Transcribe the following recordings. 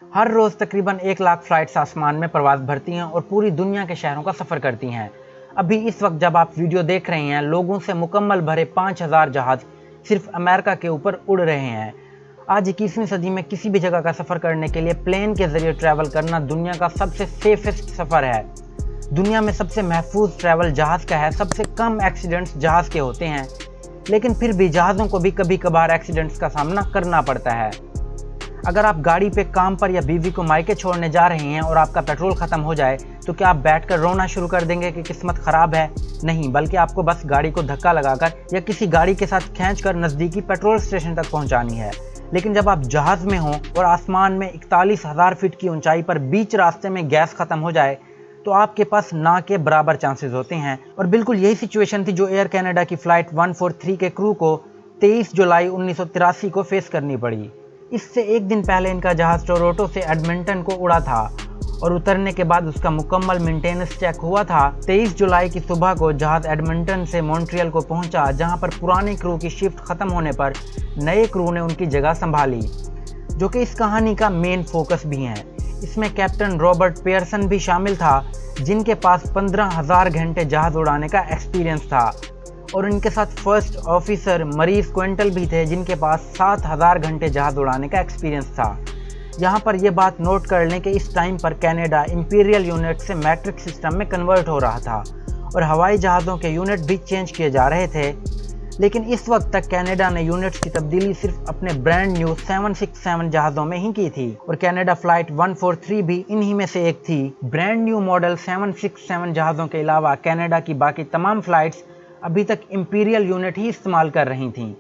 हर रोज़ तकरीबन 1 लाख फ्लाइट्स आसमान में प्रवास भरती हैं और पूरी दुनिया के शहरों का सफ़र करती हैं। अभी इस वक्त जब आप वीडियो देख रहे हैं, लोगों से मुकम्मल भरे 5000 जहाज़ सिर्फ अमेरिका के ऊपर उड़ रहे हैं। आज 21वीं सदी में किसी भी जगह का सफ़र करने के लिए प्लेन के ज़रिए ट्रैवल करना दुनिया का सबसे सेफेस्ट सफ़र है। दुनिया में सबसे महफूज ट्रैवल जहाज़ का है। सबसे कम एक्सीडेंट्स जहाज़ के होते हैं, लेकिन फिर भी जहाज़ों को भी कभी कभार एक्सीडेंट्स का सामना करना पड़ता है। अगर आप गाड़ी पे काम पर या बीवी को मायके छोड़ने जा रहे हैं और आपका पेट्रोल ख़त्म हो जाए तो क्या आप बैठकर रोना शुरू कर देंगे कि किस्मत ख़राब है? नहीं, बल्कि आपको बस गाड़ी को धक्का लगाकर या किसी गाड़ी के साथ खींचकर नज़दीकी पेट्रोल स्टेशन तक पहुंचानी है। लेकिन जब आप जहाज़ में हों और आसमान में 41,000 फीट की ऊंचाई पर बीच रास्ते में गैस ख़त्म हो जाए तो आपके पास ना के बराबर चांसेस होते हैं। और बिल्कुल यही सिचुएशन थी जो एयर कनाडा की फ़्लाइट 143 के क्रू को 23 जुलाई 1983 को फेस करनी पड़ी। इससे एक दिन पहले इनका जहाज़ टोरंटो से एडमिंटन को उड़ा था और उतरने के बाद उसका मुकम्मल मेंटेनेंस चेक हुआ था। 23 जुलाई की सुबह को जहाज़ एडमिंटन से मॉन्ट्रियल को पहुंचा, जहां पर पुराने क्रू की शिफ्ट ख़त्म होने पर नए क्रू ने उनकी जगह संभाली, जो कि इस कहानी का मेन फोकस भी हैं। इसमें कैप्टन रॉबर्ट पियर्सन भी शामिल था, जिनके पास 15,000 घंटे जहाज़ उड़ाने का एक्सपीरियंस था, और इनके साथ फर्स्ट ऑफिसर मरीस क्विंटल भी थे, जिनके पास 7,000 घंटे जहाज़ उड़ाने का एक्सपीरियंस था। यहाँ पर यह बात नोट कर लें कि इस टाइम पर कनाडा इंपीरियल यूनिट से मैट्रिक सिस्टम में कन्वर्ट हो रहा था और हवाई जहाज़ों के यूनिट भी चेंज किए जा रहे थे। लेकिन इस वक्त तक कनाडा ने यूनिट्स की तब्दीली सिर्फ अपने ब्रांड न्यू 767 जहाज़ों में ही की थी, और कनाडा फ्लाइट 143 भी इन्हीं में से एक थी। ब्रांड न्यू मॉडल 767 जहाज़ों के अलावा कनाडा की बाकी तमाम फ्लाइट्स अभी तक इंपीरियल यूनिट ही इस्तेमाल कर रही थीं,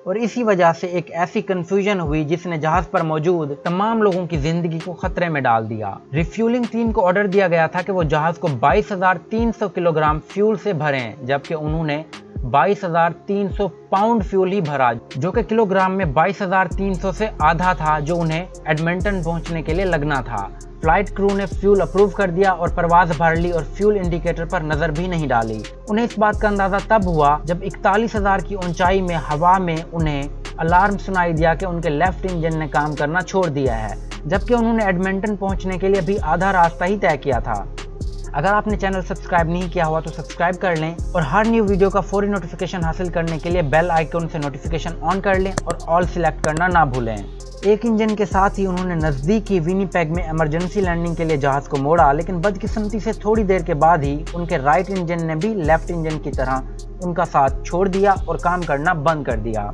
और इसी वजह से एक ऐसी कन्फ्यूजन हुई जिसने जहाज़ पर मौजूद तमाम लोगों की ज़िंदगी को ख़तरे में डाल दिया। रिफ्यूलिंग टीम को ऑर्डर दिया गया था कि वो जहाज़ को 22,300 किलोग्राम फ्यूल से भरें, जबकि उन्होंने 22,300 पाउंड फ्यूल ही भरा, जो कि किलोग्राम में 22,300 से आधा था, जो उन्हें एडमिंटन पहुंचने के लिए लगना था। फ्लाइट क्रू ने फ्यूल अप्रूव कर दिया और परवाज़ भर ली और फ्यूल इंडिकेटर पर नज़र भी नहीं डाली। उन्हें इस बात का अंदाज़ा तब हुआ जब 41,000 की ऊंचाई में हवा में उन्हें अलार्म सुनाई दिया कि उनके लेफ्ट इंजन ने काम करना छोड़ दिया है, जबकि उन्होंने एडमिंटन पहुंचने के लिए भी आधा रास्ता ही तय किया था। अगर आपने चैनल सब्सक्राइब नहीं किया हुआ तो सब्सक्राइब कर लें और हर न्यू वीडियो का फौरी नोटिफिकेशन हासिल करने के लिए बेल आइकन से नोटिफिकेशन ऑन कर लें और ऑल सिलेक्ट करना ना भूलें। एक इंजन के साथ ही उन्होंने नज़दीकी विनीपेग में इमरजेंसी लैंडिंग के लिए जहाज़ को मोड़ा, लेकिन बदकिस्मती से थोड़ी देर के बाद ही उनके राइट इंजन ने भी लेफ्ट इंजन की तरह उनका साथ छोड़ दिया और काम करना बंद कर दिया।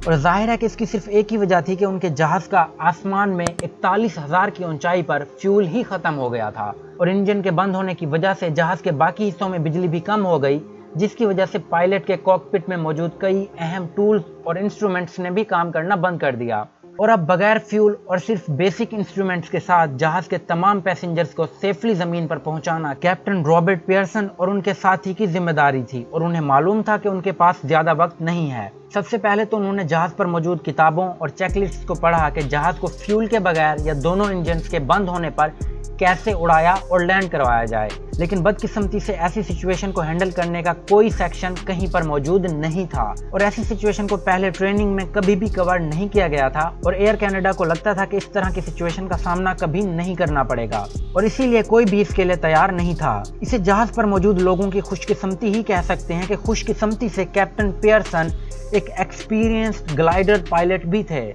और जाहिर है कि इसकी सिर्फ एक ही वजह थी कि उनके जहाज़ का आसमान में 41,000 की ऊंचाई पर फ्यूल ही ख़त्म हो गया था, और इंजन के बंद होने की वजह से जहाज़ के बाकी हिस्सों में बिजली भी कम हो गई, जिसकी वजह से पायलट के कॉकपिट में मौजूद कई अहम टूल्स और इंस्ट्रूमेंट्स ने भी काम करना बंद कर दिया। और अब बगैर फ्यूल और सिर्फ बेसिक इंस्ट्रूमेंट्स के साथ जहाज़ के तमाम पैसेंजर्स को सेफली ज़मीन पर पहुंचाना कैप्टन रॉबर्ट पियर्सन और उनके साथी की जिम्मेदारी थी, और उन्हें मालूम था कि उनके पास ज़्यादा वक्त नहीं है। सबसे पहले तो उन्होंने जहाज़ पर मौजूद किताबों और चेकलिस्ट को पढ़ा कि जहाज़ को फ्यूल के बगैर या दोनों इंजन के बंद होने पर कैसे उड़ाया और लैंड करवाया जाए। लेकिन बदकिस्मती से ऐसी सिचुएशन को हैंडल करने का कोई सेक्शन कहीं पर मौजूद नहीं था, और ऐसी सिचुएशन को पहले ट्रेनिंग में कभी भी कवर नहीं किया गया था, और एयर कनाडा को लगता था कि इस तरह की सिचुएशन का सामना कभी नहीं करना पड़ेगा, और इसीलिए कोई भी इसके लिए तैयार नहीं था। इसे जहाज़ पर मौजूद लोगों की खुशकिस्मती ही कह सकते हैं कि खुशकिस्मती से कैप्टन पियर्सन एक एक्सपीरियंस्ड ग्लाइडर पायलट भी थे,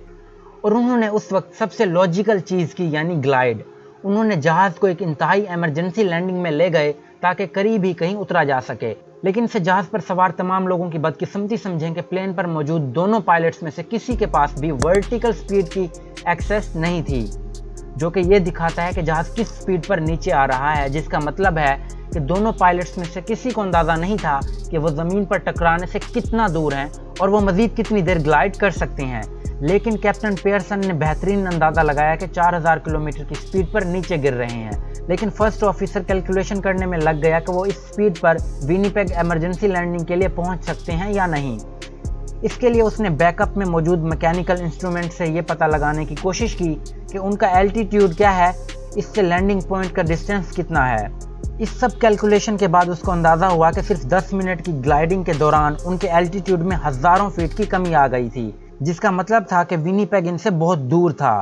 और उन्होंने उस वक्त सबसे लॉजिकल चीज़ की, यानी ग्लाइड। उन्होंने जहाज़ को एक इंतहाई इमरजेंसी लैंडिंग में ले गए ताकि करीब ही कहीं उतरा जा सके। लेकिन इसे जहाज़ पर सवार तमाम लोगों की बदकिस्मती समझें कि प्लेन पर मौजूद दोनों पायलट्स में से किसी के पास भी वर्टिकल स्पीड की एक्सेस नहीं थी, जो कि ये दिखाता है कि जहाज़ किस स्पीड पर नीचे आ रहा है, जिसका मतलब है कि दोनों पायलट्स में से किसी को अंदाज़ा नहीं था कि वो ज़मीन पर टकराने से कितना दूर हैं और वो मज़ीद कितनी देर ग्लाइड कर सकते हैं। लेकिन कैप्टन पियर्सन ने बेहतरीन अंदाज़ा लगाया कि 4,000 किलोमीटर की स्पीड पर नीचे गिर रहे हैं। लेकिन फर्स्ट ऑफिसर कैलकुलेशन करने में लग गया कि वो इस स्पीड पर विनीपेग इमरजेंसी लैंडिंग के लिए पहुंच सकते हैं या नहीं। इसके लिए उसने बैकअप में मौजूद मैकेनिकल इंस्ट्रूमेंट से ये पता लगाने की कोशिश की कि उनका एल्टीट्यूड क्या है, इससे लैंडिंग पॉइंट का डिस्टेंस कितना है। इस सब कैलकुलेशन के बाद उसको अंदाज़ा हुआ कि सिर्फ 10 मिनट की ग्लाइडिंग के दौरान उनके एल्टीट्यूड में हज़ारों फीट की कमी आ गई थी, जिसका मतलब था कि विनीपेग इनसे बहुत दूर था।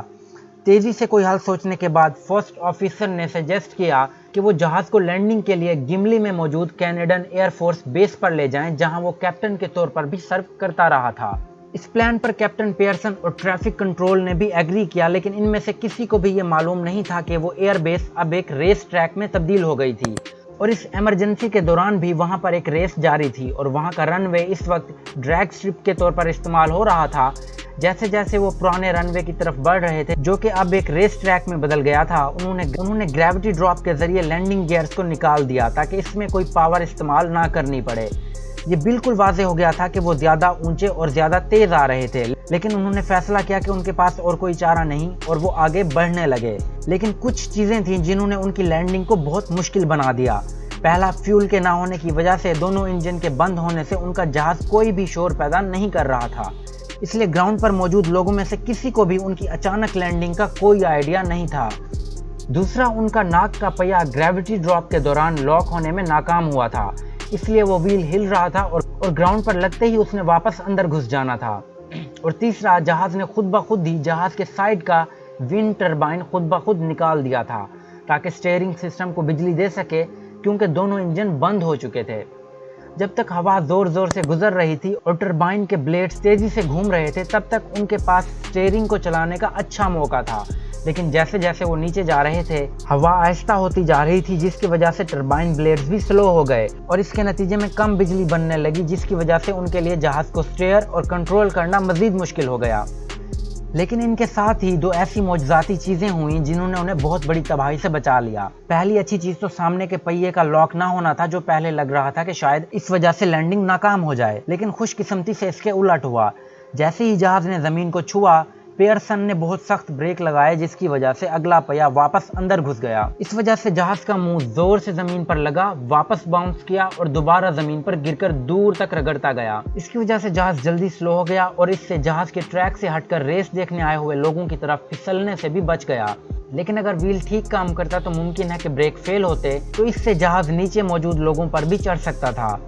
तेजी से कोई हल सोचने के बाद फर्स्ट ऑफिसर ने सजेस्ट किया कि वो जहाज को लैंडिंग के लिए गिमली में मौजूद कैनेडियन एयरफोर्स बेस पर ले जाएं, जहां वो कैप्टन के तौर पर भी सर्व करता रहा था। इस प्लान पर कैप्टन पियर्सन और ट्रैफिक कंट्रोल ने भी एग्री किया, लेकिन इनमें से किसी को भी ये मालूम नहीं था कि वो एयरबेस अब एक रेस ट्रैक में तब्दील हो गई थी और इस इमरजेंसी के दौरान भी वहां पर एक रेस जारी थी और वहां का रनवे इस वक्त ड्रैग स्ट्रिप के तौर पर इस्तेमाल हो रहा था। जैसे जैसे वो पुराने रनवे की तरफ बढ़ रहे थे, जो कि अब एक रेस ट्रैक में बदल गया था, उन्होंने ग्रेविटी ड्रॉप के जरिए लैंडिंग गियर्स को निकाल दिया ताकि इसमें कोई पावर इस्तेमाल ना करनी पड़े। ये बिल्कुल वाज़ेह हो गया था कि वो ज़्यादा ऊंचे और ज़्यादा तेज आ रहे थे, लेकिन उन्होंने फैसला किया कि उनके पास और कोई चारा नहीं और वो आगे बढ़ने लगे। लेकिन कुछ चीज़ें थीं जिन्होंने उनकी लैंडिंग को बहुत मुश्किल बना दिया। पहला, फ्यूल के ना होने की वजह से दोनों इंजन के बंद होने से उनका जहाज कोई भी शोर पैदा नहीं कर रहा था, इसलिए ग्राउंड पर मौजूद लोगों में से किसी को भी उनकी अचानक लैंडिंग का कोई आइडिया नहीं था। दूसरा, उनका नाक का पहिया ग्रेविटी ड्रॉप के दौरान लॉक होने में नाकाम हुआ था, इसलिए वो व्हील हिल रहा था और ग्राउंड पर लगते ही उसने वापस अंदर घुस जाना था। और तीसरा, जहाज ने खुद ब खुद ही जहाज के साइड का विंड टरबाइन खुद ब खुद निकाल दिया था ताकि स्टीयरिंग सिस्टम को बिजली दे सके, क्योंकि दोनों इंजन बंद हो चुके थे। जब तक हवा जोर जोर से गुजर रही थी और टरबाइन के ब्लेड्स तेजी से घूम रहे थे, तब तक उनके पास स्टीयरिंग को चलाने का अच्छा मौका था। लेकिन जैसे जैसे वो नीचे जा रहे थे, हवा आहिस्ता होती जा रही थी, जिसकी वजह से टरबाइन ब्लेड्स भी स्लो हो गए और इसके नतीजे में कम बिजली बनने लगी, जिसकी वजह से उनके लिए जहाज को स्टीयर और कंट्रोल करना मजीद मुश्किल हो गया। लेकिन इनके साथ ही दो ऐसी मौजूदाती चीजें हुई जिन्होंने उन्हें बहुत बड़ी तबाही से बचा लिया। पहली अच्छी चीज तो सामने के पहिए का लॉक ना होना था, जो पहले लग रहा था कि शायद इस वजह से लैंडिंग नाकाम हो जाए, लेकिन खुशकिस्मती से इसके उलट हुआ। जैसे ही जहाज ने जमीन को छुआ, पियर्सन ने बहुत सख्त ब्रेक लगाए, जिसकी वजह से अगला पहिया वापस अंदर घुस गया। इस वजह से जहाज का मुंह जोर से जमीन पर लगा, वापस बाउंस किया और दोबारा जमीन पर गिरकर दूर तक रगड़ता गया। इसकी वजह से जहाज जल्दी स्लो हो गया और इससे जहाज के ट्रैक से हटकर रेस देखने आए हुए लोगों की तरफ फिसलने से भी बच गया। लेकिन अगर व्हील ठीक काम करता तो मुमकिन है कि ब्रेक फेल होते, तो इससे जहाज नीचे मौजूद लोगों पर भी चढ़ सकता था।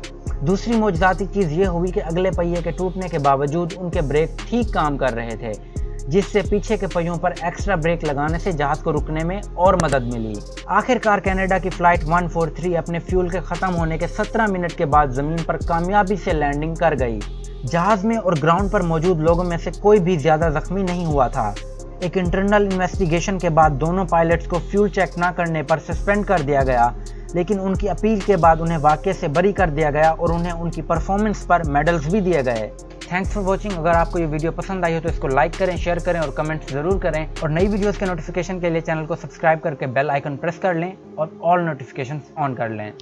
दूसरी मौजूदाती चीज ये हुई कि अगले पहिए के टूटने के बावजूद उनके ब्रेक ठीक काम कर रहे थे, जिससे पीछे के पहियों पर एक्स्ट्रा ब्रेक लगाने से जहाज को रुकने में और मदद मिली। आखिरकार कनाडा की फ्लाइट 143 अपने फ्यूल के खत्म होने के 17 मिनट के बाद जमीन पर कामयाबी से लैंडिंग कर गई। जहाज में और ग्राउंड पर मौजूद लोगों में से कोई भी ज्यादा जख्मी नहीं हुआ था। एक इंटरनल इन्वेस्टिगेशन के बाद दोनों पायलट्स को फ्यूल चेक न करने पर सस्पेंड कर दिया गया, लेकिन उनकी अपील के बाद उन्हें वाकये से बरी कर दिया गया और उन्हें उनकी परफॉर्मेंस पर मेडल्स भी दिए गए। Thanks for watching. अगर आपको ये वीडियो पसंद आई हो तो इसको लाइक करें, शेयर करें और कमेंट जरूर करें, और नई वीडियोस के नोटिफिकेशन के लिए चैनल को सब्सक्राइब करके बेल आइकन प्रेस कर लें और ऑल नोटिफिकेशंस ऑन कर लें।